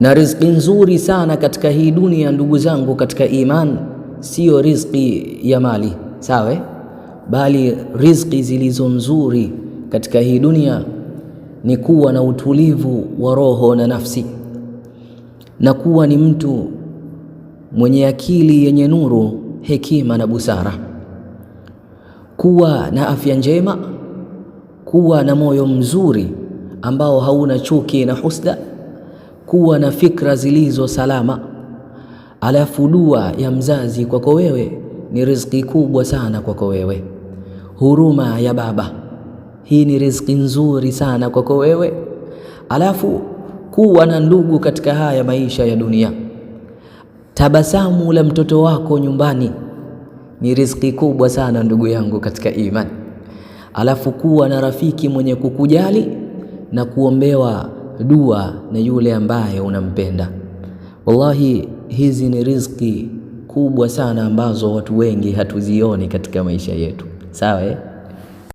Na riziki nzuri sana katika hii dunia, ndugu zangu katika iman, sio riziki ya mali, sawa, bali riziki zilizo nzuri katika hii dunia ni kuwa na utulivu wa roho na nafsi, na kuwa ni mtu mwenye akili yenye nuru, hekima na busara, kuwa na afya njema, kuwa na moyo mzuri ambao hauna chuki na husda, kuwa na fikra zilizo salama. Alafu dua ya mzazi kwako wewe ni riziki kubwa sana kwako wewe. Huruma ya baba, hii ni riziki nzuri sana kwako wewe. Alafu kuwa na ndugu katika haya maisha ya dunia. Tabasamu la mtoto wako nyumbani ni riziki kubwa sana ndugu yangu katika imani. Alafu kuwa na rafiki mwenye kukujali na kuombewa dua na yule ambaye unampenda. Wallahi hizi ni riziki kubwa sana ambazo watu wengi hatuzioni katika maisha yetu, sawa